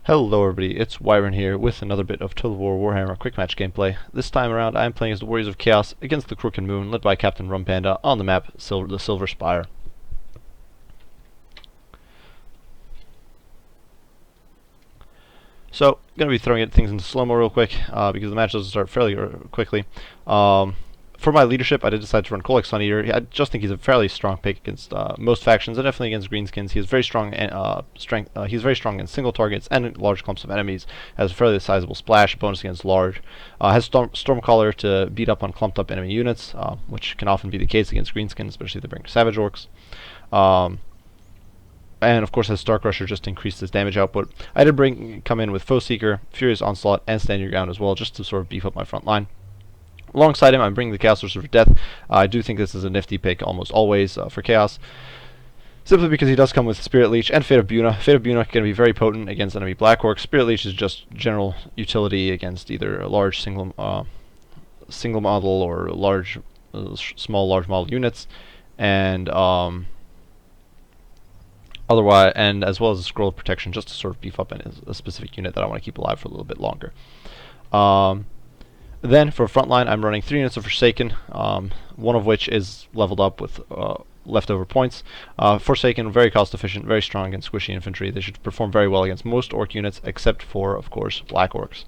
Hello everybody, it's Wyvern here with another bit of Total War Warhammer quick match gameplay. This time around I am playing as the Warriors of Chaos against the Crooked Moon, led by Captain Rumpanda on the map, the Silver Spire. So, I'm going to be throwing things into slow-mo real quick, because the match doesn't start fairly quickly. For my leadership, I did decide to run Kholek Suneater. I just think he's a fairly strong pick against most factions, and definitely against greenskins. He is very strong strength. He's very strong in single targets and large clumps of enemies. Has a fairly sizable splash bonus against large. Has Stormcaller to beat up on clumped up enemy units, which can often be the case against greenskins, especially if they bring Savage Orcs. And of course has Star Crusher just to increase his damage output. I did come in with Foe Seeker, Furious Onslaught, and Stand Your Ground as well, just to sort of beef up my front line. Alongside him, I'm bringing the Chaos Sorcerer for Death. I do think this is a nifty pick almost always for Chaos, simply because he does come with Spirit Leech and Fate of Buna. Fate of Buna can be very potent against enemy Black Orcs. Spirit Leech is just general utility against either a large single model or large large model units, and otherwise, and as well as a Scroll of Protection, just to sort of beef up a specific unit that I want to keep alive for a little bit longer. Then for frontline, I'm running 3 units of Forsaken, one of which is leveled up with leftover points. Forsaken, very cost efficient, very strong against squishy infantry. They should perform very well against most orc units, except for, of course, Black Orcs.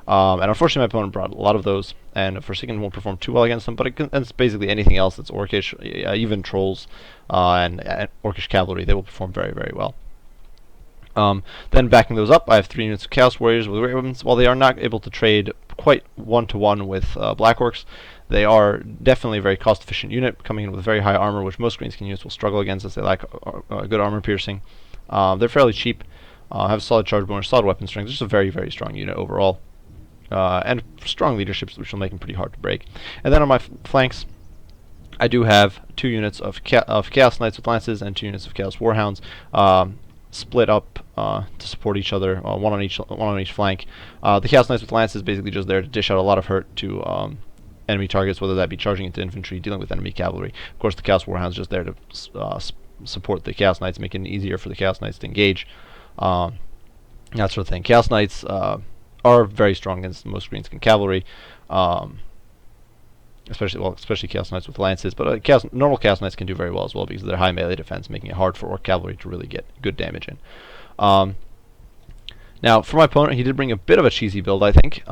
And unfortunately, my opponent brought a lot of those, and Forsaken won't perform too well against them, but against basically anything else that's orcish, even trolls and orcish cavalry, they will perform very, very well. Then backing those up, I have 3 units of Chaos Warriors with great weapons. While they are not able to trade quite one-to-one with Black Orcs, they are definitely a very cost-efficient unit, coming in with very high armor, which most greenskin units will struggle against as they lack good armor piercing. They're fairly cheap, have solid charge bonus, solid weapon strength, just a very, very strong unit overall. And strong leaderships, which will make them pretty hard to break. And then on my flanks, I do have 2 units of Chaos Knights with Lances and 2 units of Chaos Warhounds, split up to support each other, one on each flank. The Chaos Knights with Lances is basically just there to dish out a lot of hurt to enemy targets, whether that be charging into infantry, dealing with enemy cavalry. Of course, the Chaos Warhounds is just there to support the Chaos Knights, making it easier for the Chaos Knights to engage. That sort of thing. Chaos Knights are very strong against most greenskin cavalry, especially Chaos Knights with Lances, but normal Chaos Knights can do very well as well because of their high melee defense, making it hard for Orc Cavalry to really get good damage in. Now, for my opponent, he did bring a bit of a cheesy build, I think,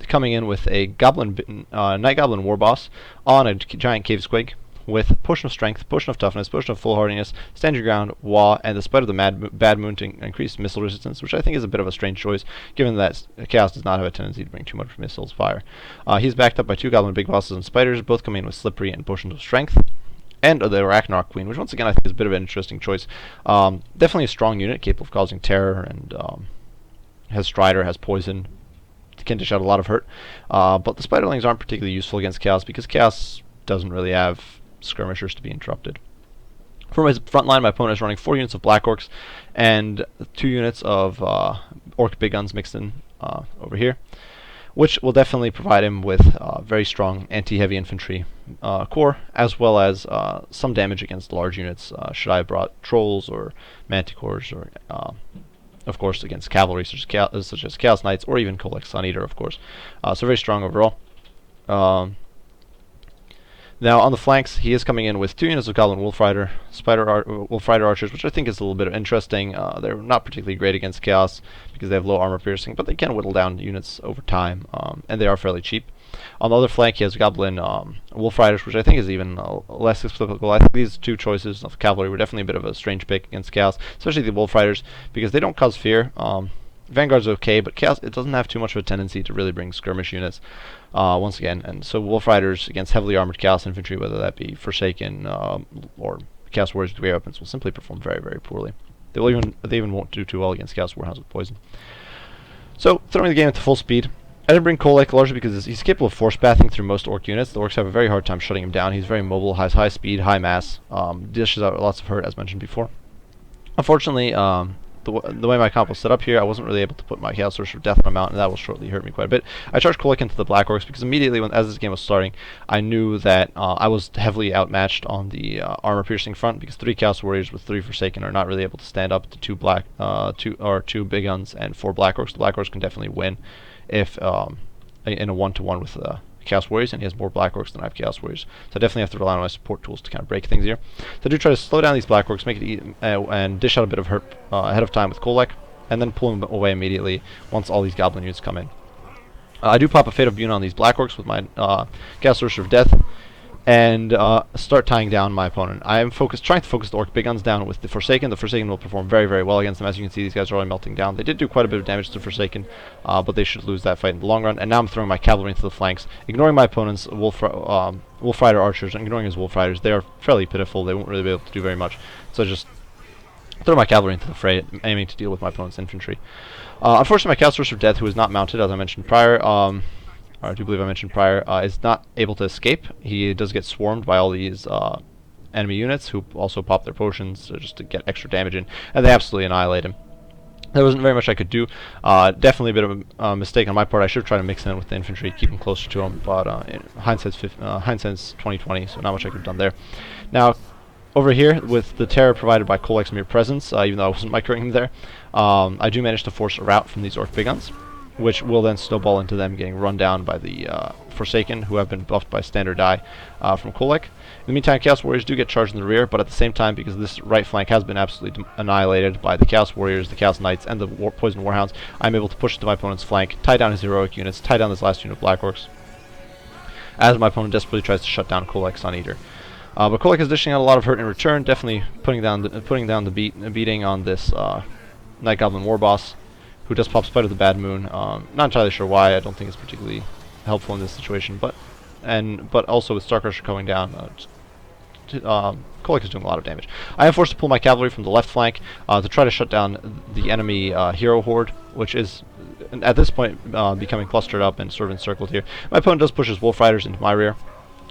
coming in with a Night Goblin Warboss on a Giant Cave Squig, with Potion of Strength, Potion of Toughness, Potion of Foolhardiness, Stand Your Ground, Wa, and the Spite of the Bad Moon to increase missile resistance, which I think is a bit of a strange choice, given that Chaos does not have a tendency to bring too much missiles fire. He's backed up by 2 Goblin Big Bosses and Spiders, both coming in with Slippery and Potions of Strength, and the Arachnarok Queen, which once again I think is a bit of an interesting choice. Definitely a strong unit, capable of causing terror, and has Strider, has Poison, can dish out a lot of hurt. But the Spiderlings aren't particularly useful against Chaos, because Chaos doesn't really have skirmishers to be interrupted. For my front line, my opponent is running 4 units of Black Orcs and 2 units of Orc Big Guns mixed in over here, which will definitely provide him with very strong anti-heavy infantry core, as well as some damage against large units, should I have brought Trolls or Manticores, or of course against cavalry such as Chaos Knights, or even Kholek Suneater, of course. So very strong overall. Now, on the flanks, he is coming in with 2 units of Goblin Wolf Rider, Wolf Rider Archers, which I think is a little bit interesting. They're not particularly great against Chaos because they have low armor piercing, but they can whittle down units over time, and they are fairly cheap. On the other flank, he has Goblin Wolf Riders, which I think is even less explicable. I think these 2 choices of cavalry were definitely a bit of a strange pick against Chaos, especially the Wolf Riders, because they don't cause fear. Vanguard's okay, but Chaos, it doesn't have too much of a tendency to really bring skirmish units, once again. And so Wolf Riders against heavily armored Chaos infantry, whether that be Forsaken or Chaos Warriors with great weapons, will simply perform very, very poorly. They even won't do too well against Chaos Warhounds with Poison. So, throwing the game into full speed. I didn't bring Kholek largely because he's capable of force pathing through most Orc units. The Orcs have a very hard time shutting him down. He's very mobile, has high speed, high mass, dishes out lots of hurt, as mentioned before. Unfortunately, the way my comp was set up here, I wasn't really able to put my Chaos Sorcerer of Death on a mount, and that will shortly hurt me quite a bit. I charged Kholek into the Black Orcs because immediately, as this game was starting, I knew that I was heavily outmatched on the armor-piercing front because 3 Chaos Warriors with 3 Forsaken are not really able to stand up to 2 Big Guns and 4 Black Orcs. The Black Orcs can definitely win if in a 1-to-1 with Chaos Warriors, and he has more Black Orcs than I have Chaos Warriors. So I definitely have to rely on my support tools to kind of break things here. So I do try to slow down these Black Orcs, make it and dish out a bit of hurt ahead of time with Kholek, and then pull him away immediately once all these Goblin units come in. I do pop a Fate of Buna on these Black Orcs with my Chaos Sorcerer of Death, and start tying down my opponent. I am trying to focus the Orc Big Guns down with the Forsaken. The Forsaken will perform very, very well against them. As you can see, these guys are already melting down. They did do quite a bit of damage to Forsaken, but they should lose that fight in the long run. And now I'm throwing my Cavalry into the flanks, ignoring my opponent's Wolf Rider Archers, and ignoring his Wolf Riders. They are fairly pitiful. They won't really be able to do very much. So I just throw my Cavalry into the fray, aiming to deal with my opponent's infantry. Unfortunately, my Chaos Sorcerer of Death, who is not mounted, as I mentioned prior, I do believe I mentioned prior, is not able to escape. He does get swarmed by all these enemy units who also pop their potions just to get extra damage in, and they absolutely annihilate him. There wasn't very much I could do. Definitely a bit of a mistake on my part. I should have tried to mix in with the infantry, keep him closer to him, but hindsight's 2020, so not much I could have done there. Now, over here, with the terror provided by Kholek's mere presence, even though I wasn't microing him there, I do manage to force a rout from these Orc Big Guns, which will then snowball into them getting run down by the Forsaken, who have been buffed by standard die from Kholek. In the meantime, Chaos Warriors do get charged in the rear, but at the same time, because this right flank has been absolutely annihilated by the Chaos Warriors, the Chaos Knights, and the Poison Warhounds, I'm able to push to my opponent's flank, tie down his heroic units, tie down this last unit of Black Orcs, as my opponent desperately tries to shut down Kholek's Sun Eater. But Kholek is dishing out a lot of hurt in return, definitely putting down the beating on this Night Goblin War Boss, who does pop Spite of the Bad Moon. Not entirely sure why. I don't think it's particularly helpful in this situation, but also with Star Crusher going down, Kholek is doing a lot of damage. I am forced to pull my cavalry from the left flank to try to shut down the enemy hero horde, which is at this point becoming clustered up and sort of encircled here. My opponent does push his Wolf Riders into my rear.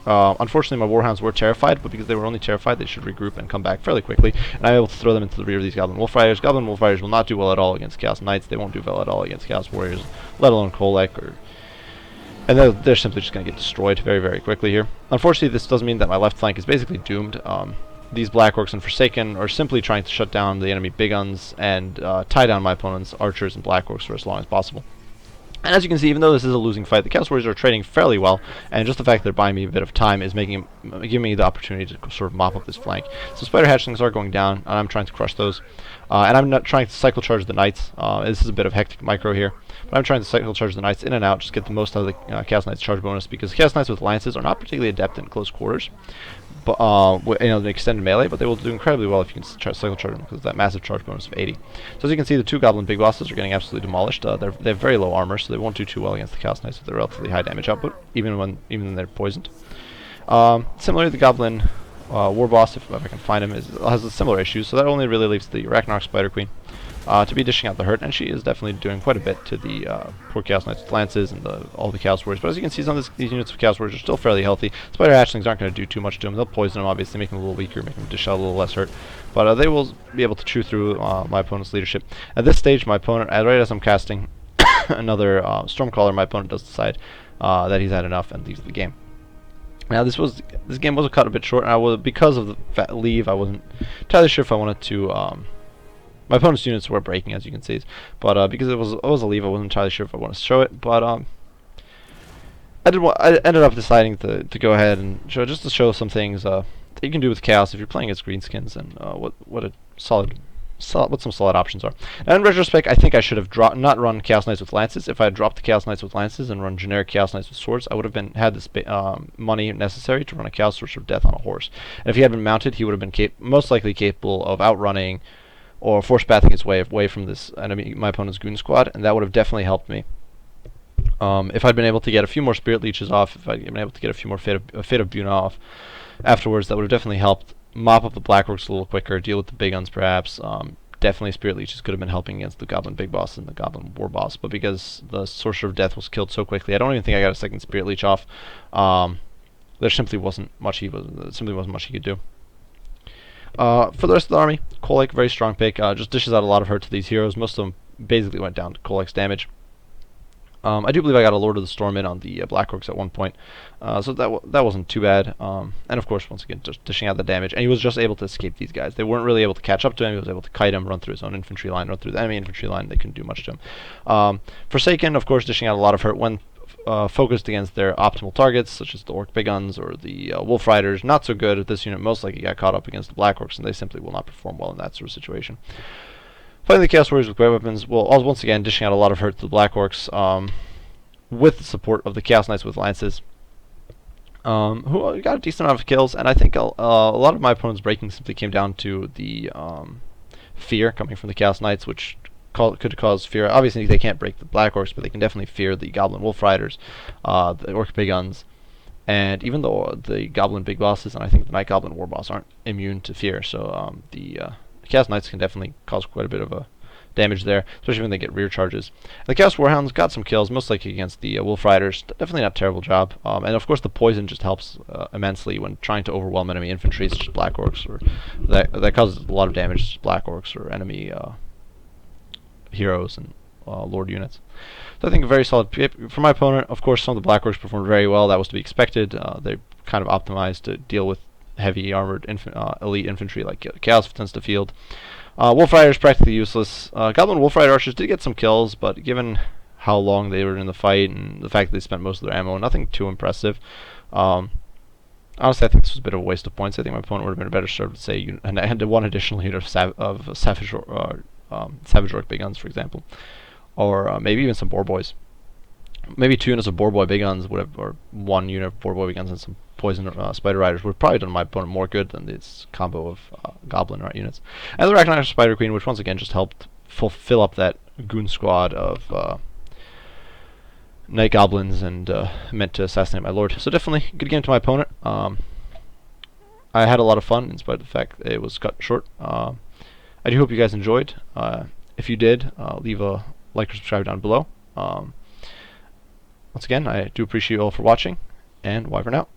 Unfortunately, my Warhounds were terrified, but because they were only terrified, they should regroup and come back fairly quickly, and I'm able to throw them into the rear of these Goblin Wolf Riders. Goblin Wolf Riders will not do well at all against Chaos Knights. They won't do well at all against Chaos Warriors, let alone Kholek, and they're simply just going to get destroyed very, very quickly here. Unfortunately, this does mean that my left flank is basically doomed. These Black Orcs and Forsaken are simply trying to shut down the enemy Big Guns and tie down my opponent's Archers and Black Orcs for as long as possible. And as you can see, even though this is a losing fight, the Chaos Warriors are trading fairly well, and just the fact that they're buying me a bit of time is giving me the opportunity to sort of mop up this flank. So Spider Hatchlings are going down, and I'm trying to crush those. And I'm not trying to cycle charge the Knights. This is a bit of hectic micro here, but I'm trying to cycle charge the Knights in and out, just get the most out of the Chaos Knights charge bonus, because Chaos Knights with Lances are not particularly adept in close quarters, but the extended melee, but they will do incredibly well if you can cycle charge them because of that massive charge bonus of 80. So as you can see, the 2 Goblin Big Bosses are getting absolutely demolished. They have very low armor, so they won't do too well against the Chaos Knights with their relatively high damage output, even when they're poisoned. Similarly, the Goblin War Boss, if I can find him, has similar issues, so that only really leaves the Ragnarok Spider Queen to be dishing out the hurt, and she is definitely doing quite a bit to the poor Chaos Knights with Lances and all the Chaos Warriors. But as you can see, some of these units of Chaos Warriors are still fairly healthy. Spider Hatchlings aren't going to do too much to them. They'll poison them, obviously, make them a little weaker, make them dish out a little less hurt. But they will be able to chew through my opponent's leadership. At this stage, my opponent, right as I'm casting another Stormcaller, my opponent does decide that he's had enough and leaves the game. Now, this game was cut a bit short, and because of the leave, I wasn't entirely sure if I wanted to. My opponent's units were breaking, as you can see, but because it was a leave, I wasn't entirely sure if I wanted to show it. But I ended up deciding to go ahead and show some things that you can do with Chaos if you're playing against Greenskins, and what some solid options are. Now, in retrospect, I think I should have not run Chaos Knights with Lances. If I had dropped the Chaos Knights with Lances and run generic Chaos Knights with Swords, I would have had the money necessary to run a Chaos Sorcerer of Death on a horse. And if he had been mounted, he would have been most likely capable of outrunning or force pathing his way away from this enemy, my opponent's Goon Squad, and that would have definitely helped me. If I'd been able to get a few more Spirit Leeches off, if I'd been able to get a few more Fate of Buna off afterwards, that would have definitely helped mop up the Black Orcs a little quicker, deal with the Big Guns perhaps. Definitely Spirit Leeches could have been helping against the Goblin Big Boss and the Goblin War Boss, but because the Sorcerer of Death was killed so quickly, I don't even think I got a second Spirit Leech off. There simply wasn't much he could do. For the rest of the army, Kholek, very strong pick. Just dishes out a lot of hurt to these heroes. Most of them basically went down to Kholek's damage. I do believe I got a Lord of the Storm in on the Black Orcs at one point, so that wasn't too bad. And of course, once again, just dishing out the damage, and he was just able to escape these guys. They weren't really able to catch up to him. He was able to kite him, run through his own infantry line, run through the enemy infantry line. They couldn't do much to him. Forsaken, of course, dishing out a lot of hurt when focused against their optimal targets, such as the Orc Big Guns or the Wolf Riders. Not so good at this unit. Most likely got caught up against the Black Orcs, and they simply will not perform well in that sort of situation. Fighting the Chaos Warriors with great weapons, well, once again, dishing out a lot of hurt to the Black Orcs. With the support of the Chaos Knights with lances, who got a decent amount of kills, and I think a lot of my opponent's breaking simply came down to the fear coming from the Chaos Knights, which could cause fear. Obviously, they can't break the Black Orcs, but they can definitely fear the Goblin Wolf Riders, the Orc Big Guns, and even though the Goblin Big Bosses and I think the Night Goblin War Boss aren't immune to fear, so the Chaos Knights can definitely cause quite a bit of a damage there, especially when they get rear charges. The Chaos Warhounds got some kills, most likely against the Wolf Riders. Definitely not a terrible job. And of course the poison just helps immensely when trying to overwhelm enemy infantry, such as Black Orcs, or that causes a lot of damage to Black Orcs or enemy heroes and Lord units. So I think a very solid pick. For my opponent, of course, some of the Black Orcs performed very well. That was to be expected. They kind of optimized to deal with heavy armored elite infantry like Chaos tends to field. Wolf Riders practically useless. Goblin Wolf Rider archers did get some kills, but given how long they were in the fight and the fact that they spent most of their ammo, nothing too impressive. Honestly, I think this was a bit of a waste of points. I think my opponent would have been better served to say and I had one additional unit of Savage Orc Big Guns, for example, or maybe even some Boar Boys. Maybe 2 units of Boar Boy Big Guns would have, or 1 unit of Boar Boy Big Guns and some Poison Spider Riders would have probably done my opponent more good than this combo of Goblin units. And the Arachnarch Spider Queen, which once again just helped fill up that goon squad of Night Goblins and meant to assassinate my lord. So definitely good game to my opponent. I had a lot of fun in spite of the fact that it was cut short. I do hope you guys enjoyed. If you did, leave a like or subscribe down below. Once again, I do appreciate you all for watching, and Wyvern out.